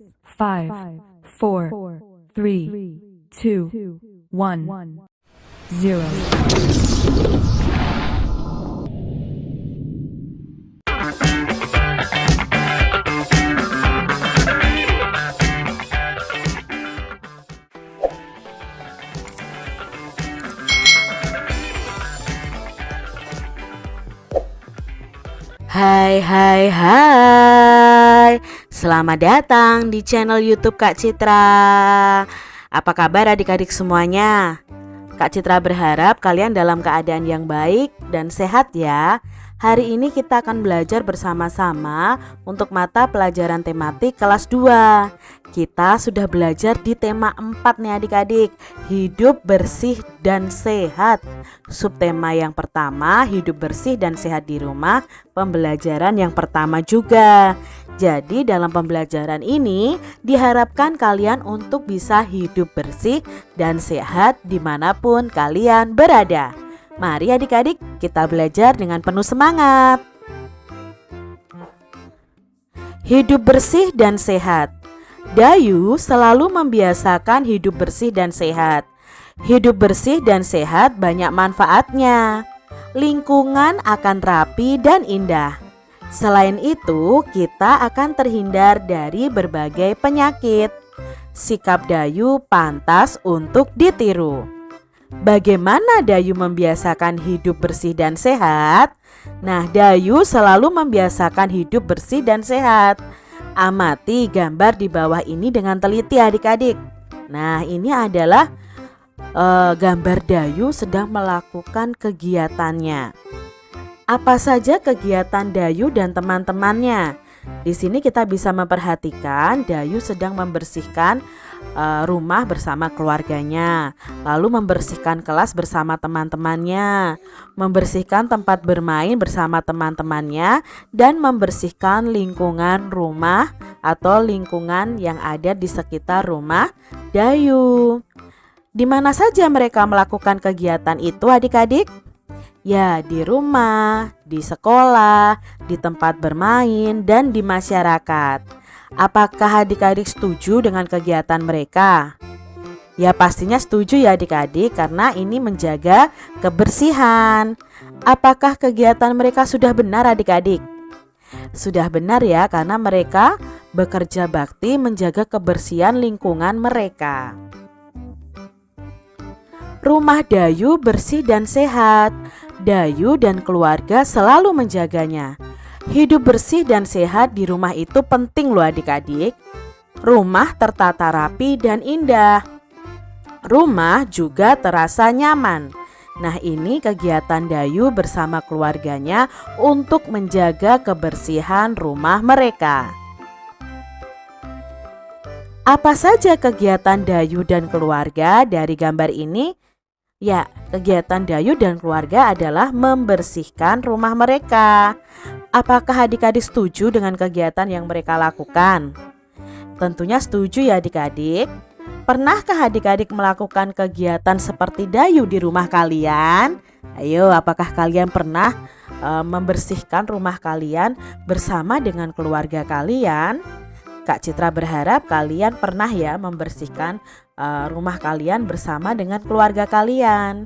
5, 4, 3, 2, 1, 0. Hai. Selamat datang di channel YouTube Kak Citra. Apa kabar adik-adik semuanya? Kak Citra berharap kalian dalam keadaan yang baik dan sehat ya. Hari ini kita akan belajar bersama-sama untuk mata pelajaran tematik kelas 2. Kita sudah belajar di tema 4 nih adik-adik, hidup bersih dan sehat. Subtema yang pertama, hidup bersih dan sehat di rumah, pembelajaran yang pertama juga. Jadi dalam pembelajaran ini diharapkan kalian untuk bisa hidup bersih dan sehat dimanapun kalian berada. Mari adik-adik kita belajar dengan penuh semangat. Hidup bersih dan sehat. Dayu selalu membiasakan hidup bersih dan sehat. Hidup bersih dan sehat banyak manfaatnya. Lingkungan akan rapi dan indah. Selain itu, kita akan terhindar dari berbagai penyakit. Sikap Dayu pantas untuk ditiru. Bagaimana Dayu membiasakan hidup bersih dan sehat? Nah, Dayu selalu membiasakan hidup bersih dan sehat. Amati gambar di bawah ini dengan teliti adik-adik. Nah, ini adalah gambar Dayu sedang melakukan kegiatannya. Apa saja kegiatan Dayu dan teman-temannya? Di sini kita bisa memperhatikan Dayu sedang membersihkan rumah bersama keluarganya, lalu membersihkan kelas bersama teman-temannya, membersihkan tempat bermain bersama teman-temannya, dan membersihkan lingkungan rumah atau lingkungan yang ada di sekitar rumah Dayu. Di mana saja mereka melakukan kegiatan itu adik-adik? Ya, di rumah, di sekolah, di tempat bermain, dan di masyarakat. Apakah adik-adik setuju dengan kegiatan mereka? Ya, pastinya setuju ya adik-adik, karena ini menjaga kebersihan. Apakah kegiatan mereka sudah benar adik-adik? Sudah benar ya, karena mereka bekerja bakti menjaga kebersihan lingkungan mereka. Rumah Dayu bersih dan sehat. Dayu dan keluarga selalu menjaganya. Hidup bersih dan sehat di rumah itu penting loh adik-adik. Rumah tertata rapi dan indah. Rumah juga terasa nyaman. Nah, ini kegiatan Dayu bersama keluarganya untuk menjaga kebersihan rumah mereka. Apa saja kegiatan Dayu dan keluarga dari gambar ini? Ya, kegiatan Dayu dan keluarga adalah membersihkan rumah mereka. Apakah adik-adik setuju dengan kegiatan yang mereka lakukan? Tentunya setuju ya adik-adik. Pernahkah adik-adik melakukan kegiatan seperti Dayu di rumah kalian? Ayo, apakah kalian pernah membersihkan rumah kalian bersama dengan keluarga kalian? Kak Citra berharap kalian pernah ya membersihkan rumah kalian bersama dengan keluarga kalian.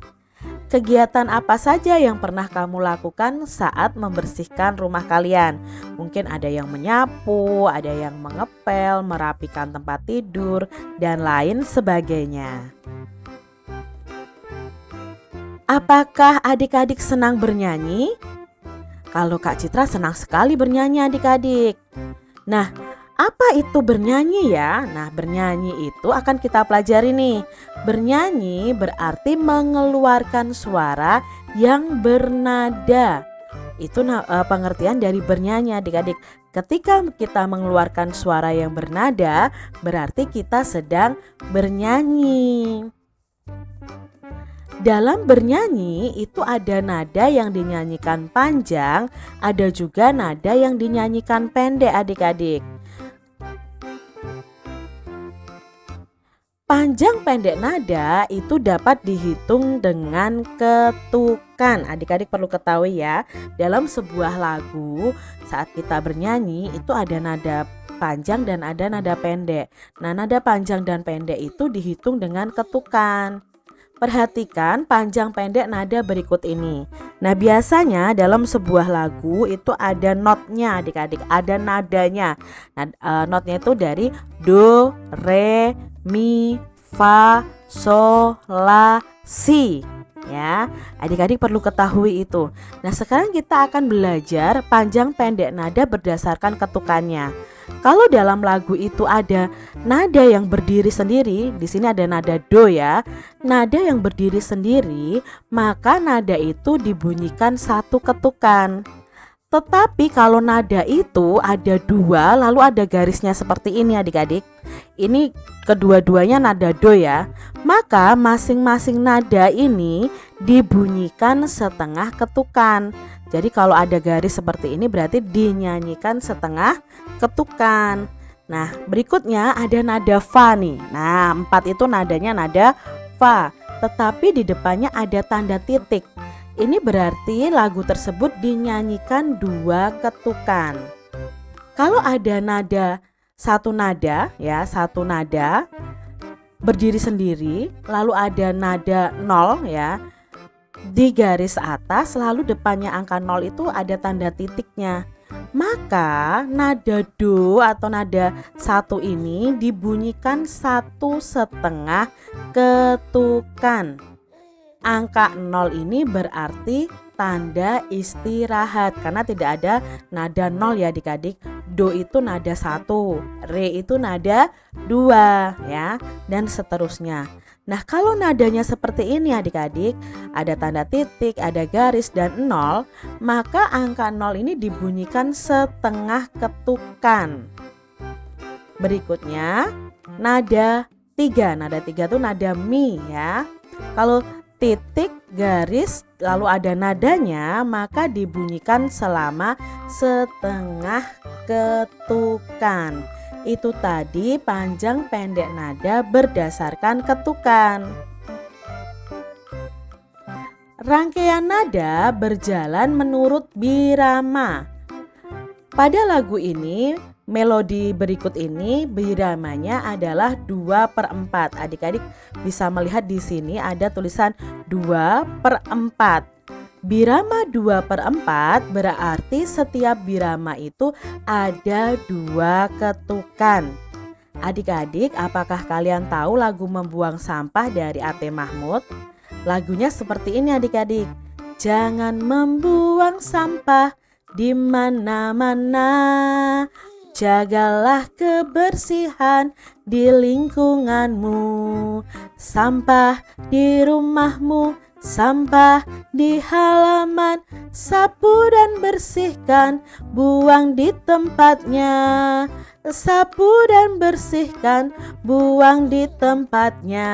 Kegiatan apa saja yang pernah kamu lakukan saat membersihkan rumah kalian? Mungkin ada yang menyapu, ada yang mengepel, merapikan tempat tidur, dan lain sebagainya. Apakah adik-adik senang bernyanyi? Kalau Kak Citra senang sekali bernyanyi adik-adik. Nah, apa itu bernyanyi ya? Nah, bernyanyi itu akan kita pelajari nih. Bernyanyi berarti mengeluarkan suara yang bernada. Itu pengertian dari bernyanyi adik-adik. Ketika kita mengeluarkan suara yang bernada, berarti kita sedang bernyanyi. Dalam bernyanyi itu ada nada yang dinyanyikan panjang, ada juga nada yang dinyanyikan pendek adik-adik. Panjang pendek nada itu dapat dihitung dengan ketukan. Adik-adik perlu ketahui ya, dalam sebuah lagu saat kita bernyanyi itu ada nada panjang dan ada nada pendek. Nah, nada panjang dan pendek itu dihitung dengan ketukan. Perhatikan panjang pendek nada berikut ini. Nah, biasanya dalam sebuah lagu itu ada notnya adik-adik, ada nadanya. Nah, notnya itu dari do, re, mi, fa, sol, la, si. Ya, adik-adik perlu ketahui itu. Nah, sekarang kita akan belajar panjang pendek nada berdasarkan ketukannya. Kalau dalam lagu itu ada nada yang berdiri sendiri, di sini ada nada do ya. Nada yang berdiri sendiri, maka nada itu dibunyikan satu ketukan. Tetapi kalau nada itu ada dua, lalu ada garisnya seperti ini adik-adik. Ini kedua-duanya nada do ya. Maka masing-masing nada ini dibunyikan setengah ketukan. Jadi kalau ada garis seperti ini berarti dinyanyikan setengah ketukan. Nah, berikutnya ada nada fa nih. Nah, 4 itu nadanya nada fa, tetapi di depannya ada tanda titik. Ini berarti lagu tersebut dinyanyikan 2 ketukan. Kalau ada nada satu nada berdiri sendiri, lalu ada nada 0 ya. Di garis atas lalu depannya angka 0 itu ada tanda titiknya. Maka nada do atau nada 1 ini dibunyikan 1,5 ketukan. Angka 0 ini berarti tanda istirahat karena tidak ada nada 0 ya adik-adik. Do itu nada 1, re itu nada 2 ya, dan seterusnya. Nah, kalau nadanya seperti ini adik-adik, ada tanda titik, ada garis dan 0, maka angka 0 ini dibunyikan setengah ketukan. Berikutnya nada 3. Nada 3 itu nada mi ya. Kalau titik, garis, lalu ada nadanya, maka dibunyikan selama setengah ketukan. Itu tadi panjang pendek nada berdasarkan ketukan. Rangkaian nada berjalan menurut birama. Pada lagu ini, melodi berikut ini biramanya adalah 2/4. Adik-adik bisa melihat di sini ada tulisan 2/4. Birama 2/4 berarti setiap birama itu ada 2 ketukan. Adik-adik, apakah kalian tahu lagu Membuang Sampah dari A.T. Mahmud? Lagunya seperti ini adik-adik. Jangan membuang sampah di mana-mana. Jagalah kebersihan di lingkunganmu. Sampah di rumahmu, sampah di halaman, sapu dan bersihkan, buang di tempatnya. Sapu dan bersihkan, buang di tempatnya.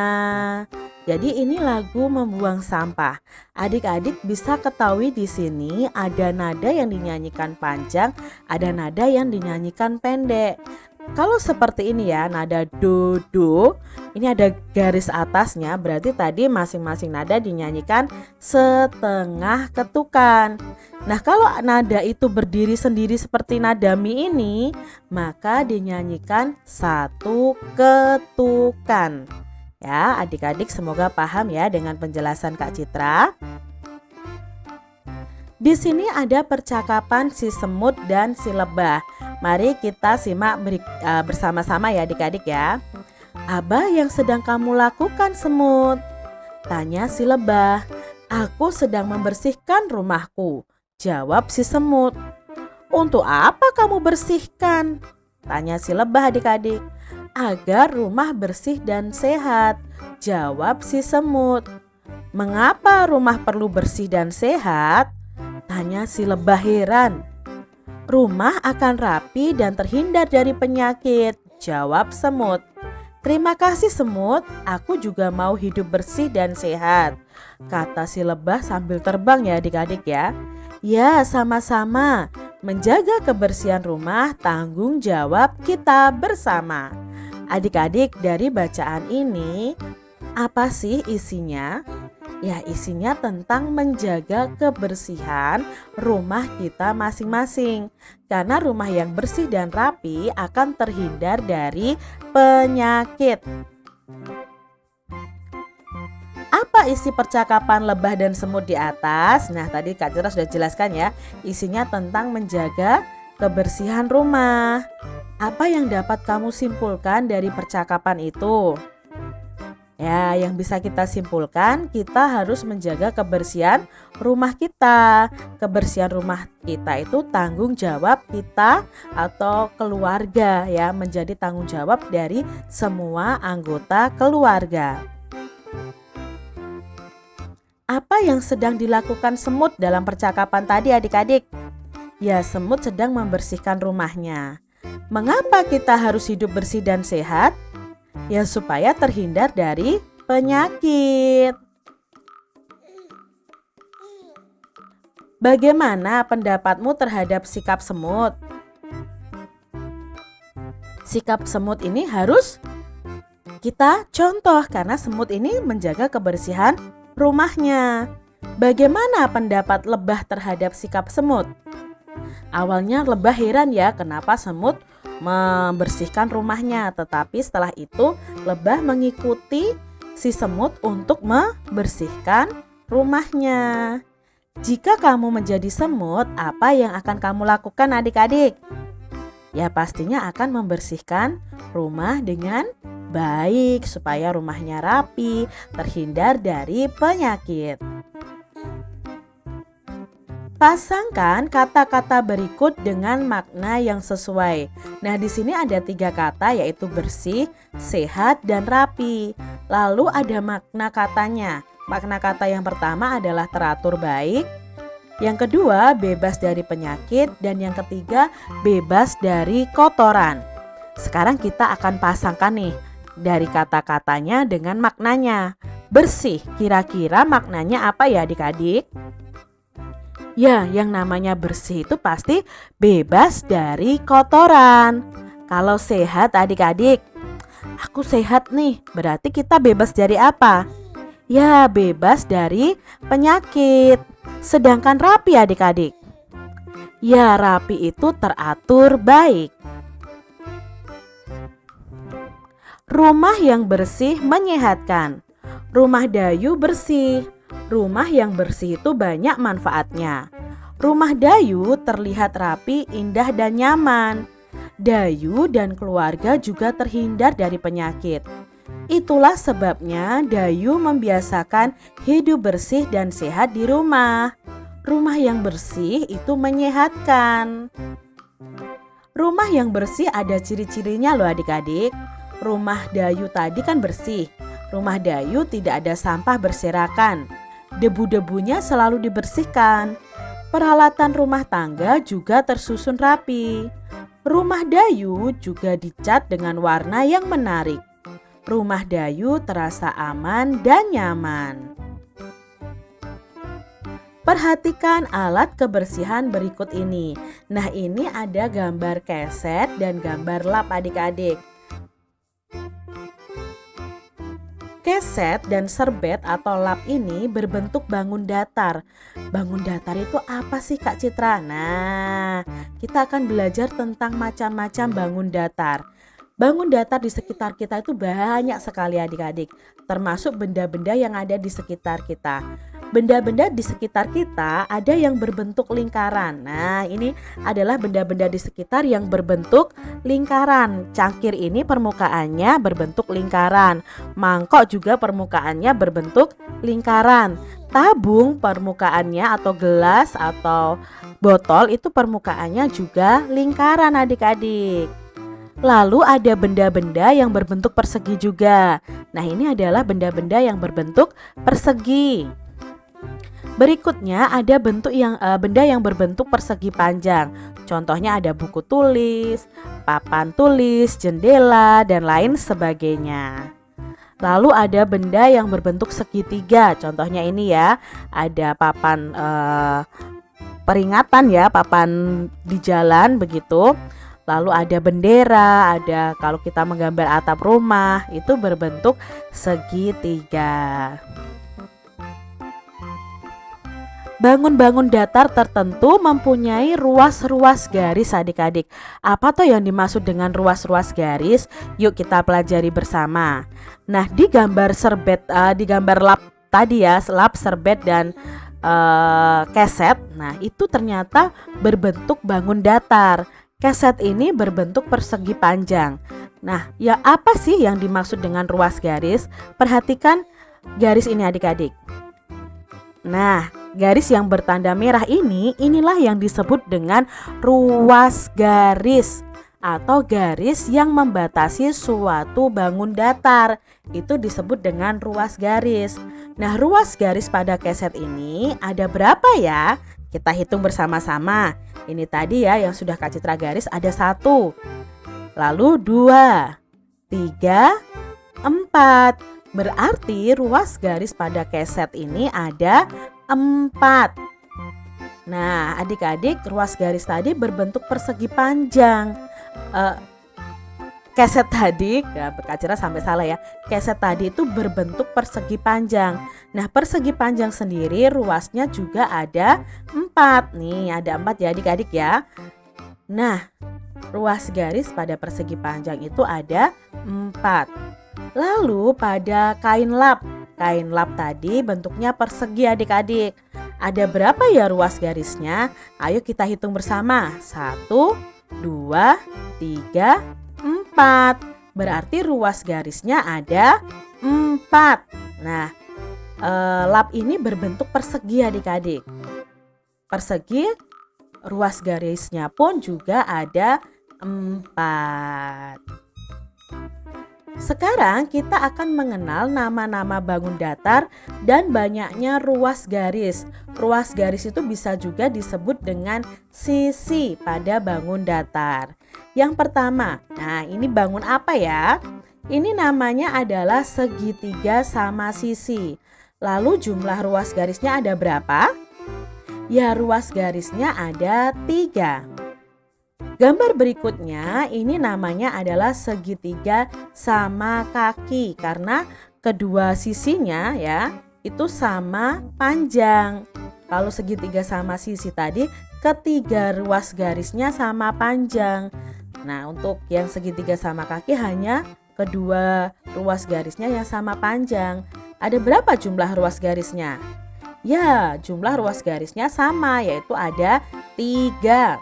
Jadi ini lagu Membuang Sampah. Adik-adik bisa ketahui di sini ada nada yang dinyanyikan panjang, ada nada yang dinyanyikan pendek. Kalau seperti ini ya, nada do do, ini ada garis atasnya, berarti tadi masing-masing nada dinyanyikan setengah ketukan. Nah, kalau nada itu berdiri sendiri seperti nada mi ini, maka dinyanyikan 1 ketukan. Ya, adik-adik semoga paham ya dengan penjelasan Kak Citra. Di sini ada percakapan si semut dan si lebah. Mari kita simak bersama-sama ya adik-adik ya. Apa yang sedang kamu lakukan, semut? Tanya si lebah. Aku sedang membersihkan rumahku, jawab si semut. Untuk apa kamu bersihkan? Tanya si lebah adik-adik. Agar rumah bersih dan sehat, jawab si semut. Mengapa rumah perlu bersih dan sehat? Tanya si lebah heran. Rumah akan rapi dan terhindar dari penyakit, jawab semut. Terima kasih semut, aku juga mau hidup bersih dan sehat, kata si lebah sambil terbang ya adik-adik ya. Ya, sama-sama. Menjaga kebersihan rumah tanggung jawab kita bersama. Adik-adik, dari bacaan ini apa sih isinya? Ya, isinya tentang menjaga kebersihan rumah kita masing-masing. Karena rumah yang bersih dan rapi akan terhindar dari penyakit. Apa isi percakapan lebah dan semut di atas? Nah, tadi Kak Citra sudah jelaskan ya. Isinya tentang menjaga kebersihan rumah. Apa yang dapat kamu simpulkan dari percakapan itu? Ya, yang bisa kita simpulkan, kita harus menjaga kebersihan rumah kita. Kebersihan rumah kita itu tanggung jawab kita atau keluarga ya, menjadi tanggung jawab dari semua anggota keluarga. Apa yang sedang dilakukan semut dalam percakapan tadi adik-adik? Ya, semut sedang membersihkan rumahnya. Mengapa kita harus hidup bersih dan sehat? Ya, supaya terhindar dari penyakit. Bagaimana pendapatmu terhadap sikap semut? Sikap semut ini harus kita contoh karena semut ini menjaga kebersihan rumahnya. Bagaimana pendapat lebah terhadap sikap semut? Awalnya lebah heran ya, kenapa semut membersihkan rumahnya, tetapi setelah itu lebah mengikuti si semut untuk membersihkan rumahnya. Jika kamu menjadi semut, apa yang akan kamu lakukan adik-adik? Ya, pastinya akan membersihkan rumah dengan baik supaya rumahnya rapi, terhindar dari penyakit. Pasangkan kata-kata berikut dengan makna yang sesuai. Nah, di sini ada 3 kata yaitu bersih, sehat, dan rapi. Lalu ada makna katanya. Makna kata yang pertama adalah teratur baik. Yang kedua, bebas dari penyakit. Dan yang ketiga, bebas dari kotoran. Sekarang kita akan pasangkan nih dari kata-katanya dengan maknanya. Bersih, kira-kira maknanya apa ya adik-adik? Ya, yang namanya bersih itu pasti bebas dari kotoran. Kalau sehat adik-adik, aku sehat nih, berarti kita bebas dari apa? Ya, bebas dari penyakit. Sedangkan rapi adik-adik, ya rapi itu teratur baik. Rumah yang bersih menyehatkan. Rumah Dayu bersih. Rumah yang bersih itu banyak manfaatnya. Rumah Dayu terlihat rapi, indah, dan nyaman. Dayu dan keluarga juga terhindar dari penyakit. Itulah sebabnya Dayu membiasakan hidup bersih dan sehat di rumah. Rumah yang bersih itu menyehatkan. Rumah yang bersih ada ciri-cirinya loh adik-adik. Rumah Dayu tadi kan bersih. Rumah Dayu tidak ada sampah berserakan. Debu-debunya selalu dibersihkan. Peralatan rumah tangga juga tersusun rapi. Rumah Dayu juga dicat dengan warna yang menarik. Rumah Dayu terasa aman dan nyaman. Perhatikan alat kebersihan berikut ini. Nah, ini ada gambar keset dan gambar lap adik-adik. Keset dan serbet atau lap ini berbentuk bangun datar. Bangun datar itu apa sih Kak Citra? Nah, kita akan belajar tentang macam-macam bangun datar. Bangun datar di sekitar kita itu banyak sekali adik-adik, termasuk benda-benda yang ada di sekitar kita. Benda-benda di sekitar kita ada yang berbentuk lingkaran. Nah, ini adalah benda-benda di sekitar yang berbentuk lingkaran. Cangkir ini permukaannya berbentuk lingkaran. Mangkok juga permukaannya berbentuk lingkaran. Tabung permukaannya atau gelas atau botol itu permukaannya juga lingkaran adik-adik. Lalu ada benda-benda yang berbentuk persegi juga. Nah, ini adalah benda-benda yang berbentuk persegi. Berikutnya ada benda yang berbentuk persegi panjang. Contohnya ada buku tulis, papan tulis, jendela, dan lain sebagainya. Lalu ada benda yang berbentuk segitiga. Contohnya ini ya, ada papan peringatan ya, papan di jalan begitu. Lalu ada bendera, ada kalau kita menggambar atap rumah itu berbentuk segitiga. Bangun-bangun datar tertentu mempunyai ruas-ruas garis adik-adik. Apa tuh yang dimaksud dengan ruas-ruas garis? Yuk kita pelajari bersama. Nah, di gambar serbet, di gambar lap tadi ya, lap, serbet dan keset. Nah, itu ternyata berbentuk bangun datar. Keset ini berbentuk persegi panjang. Nah, ya apa sih yang dimaksud dengan ruas garis? Perhatikan garis ini adik-adik. Nah, garis yang bertanda merah inilah yang disebut dengan ruas garis atau garis yang membatasi suatu bangun datar. Itu disebut dengan ruas garis. Nah, ruas garis pada keset ini ada berapa ya? Kita hitung bersama-sama. Ini tadi ya yang sudah Kak Citra garis ada 1, lalu 2, 3, 4. Berarti ruas garis pada keset ini ada 4. Nah, adik-adik, ruas garis tadi berbentuk persegi panjang. Keset tadi, ya, Kak Cira sampai salah ya. Keset tadi itu berbentuk persegi panjang. Nah, persegi panjang sendiri ruasnya juga ada 4. Nih, ada 4 ya adik-adik ya. Nah, ruas garis pada persegi panjang itu ada 4. Lalu pada kain lap tadi bentuknya persegi adik-adik. Ada berapa ya ruas garisnya? Ayo kita hitung bersama. 1, 2, 3, 4. Berarti ruas garisnya ada 4. Nah, lap ini berbentuk persegi adik-adik. Persegi, ruas garisnya pun juga ada 4. Sekarang kita akan mengenal nama-nama bangun datar dan banyaknya ruas garis. Ruas garis itu bisa juga disebut dengan sisi pada bangun datar. Yang pertama, nah ini bangun apa ya? Ini namanya adalah segitiga sama sisi. Lalu jumlah ruas garisnya ada berapa? Ya, ruas garisnya ada 3. Gambar berikutnya ini namanya adalah segitiga sama kaki karena kedua sisinya ya itu sama panjang. Kalau segitiga sama sisi tadi ketiga ruas garisnya sama panjang. Nah, untuk yang segitiga sama kaki hanya kedua ruas garisnya yang sama panjang. Ada berapa jumlah ruas garisnya? Ya, jumlah ruas garisnya sama yaitu ada 3.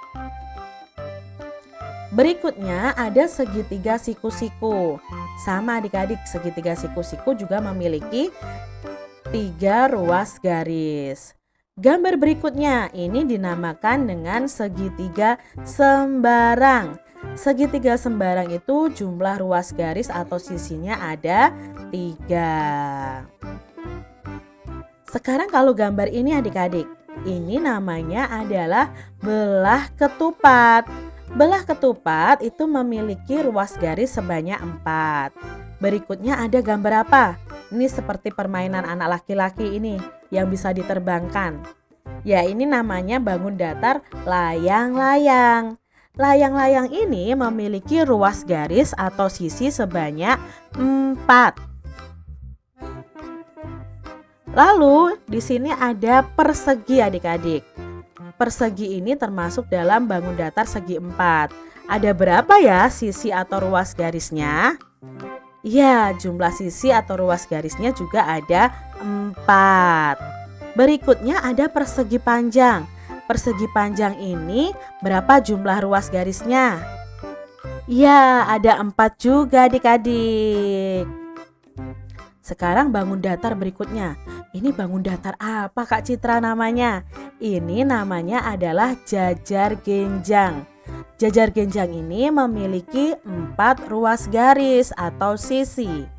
Berikutnya ada segitiga siku-siku. Sama adik-adik, segitiga siku-siku juga memiliki 3 ruas garis. Gambar berikutnya ini dinamakan dengan segitiga sembarang. Segitiga sembarang itu jumlah ruas garis atau sisinya ada 3. Sekarang kalau gambar ini adik-adik, ini namanya adalah belah ketupat. Belah ketupat itu memiliki ruas garis sebanyak 4. Berikutnya ada gambar apa? Ini seperti permainan anak laki-laki ini yang bisa diterbangkan. Ya, ini namanya bangun datar layang-layang. Layang-layang ini memiliki ruas garis atau sisi sebanyak 4. Lalu di sini ada persegi adik-adik. Persegi ini termasuk dalam bangun datar segi 4. Ada berapa ya sisi atau ruas garisnya? Ya, jumlah sisi atau ruas garisnya juga ada 4. Berikutnya ada persegi panjang. Persegi panjang ini berapa jumlah ruas garisnya? Ya, ada 4 juga adik-adik. Sekarang bangun datar berikutnya. Ini bangun datar apa Kak Citra namanya? Ini namanya adalah jajar genjang. Jajar genjang ini memiliki 4 ruas garis atau sisi.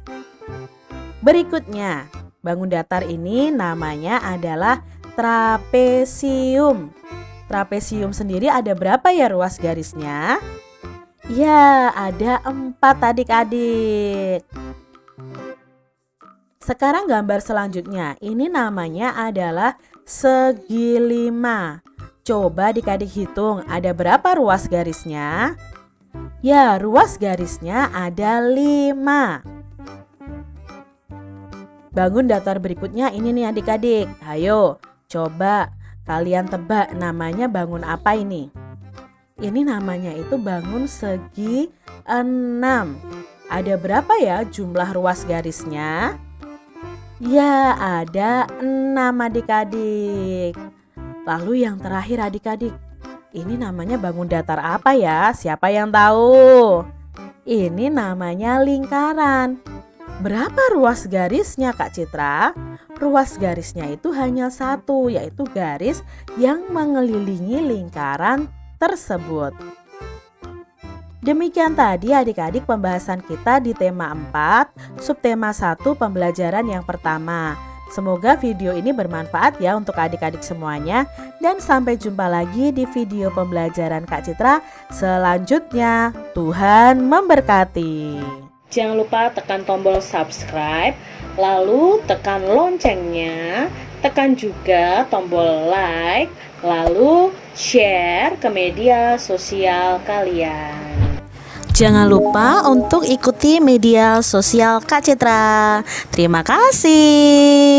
Berikutnya, bangun datar ini namanya adalah trapesium. Trapesium sendiri ada berapa ya ruas garisnya? Ya, ada 4 adik-adik. Sekarang gambar selanjutnya, ini namanya adalah segi 5. Coba adik-adik hitung, ada berapa ruas garisnya? Ya, ruas garisnya ada 5. Bangun datar berikutnya ini nih adik-adik. Ayo, coba Kalian tebak namanya bangun apa ini? Ini namanya itu bangun segi 6. Ada berapa ya jumlah ruas garisnya? Ya, ada 6 adik-adik. Lalu yang terakhir adik-adik, ini namanya bangun datar apa ya? Siapa yang tahu? Ini namanya lingkaran. Berapa ruas garisnya Kak Citra? Ruas garisnya itu hanya satu, yaitu garis yang mengelilingi lingkaran tersebut. Demikian tadi adik-adik pembahasan kita di tema 4, subtema 1 pembelajaran yang pertama. Semoga video ini bermanfaat ya untuk adik-adik semuanya. Dan sampai jumpa lagi di video pembelajaran Kak Citra selanjutnya. Tuhan memberkati. Jangan lupa tekan tombol subscribe, lalu tekan loncengnya, tekan juga tombol like, lalu share ke media sosial kalian. Jangan lupa untuk ikuti media sosial Kak Citra. Terima kasih.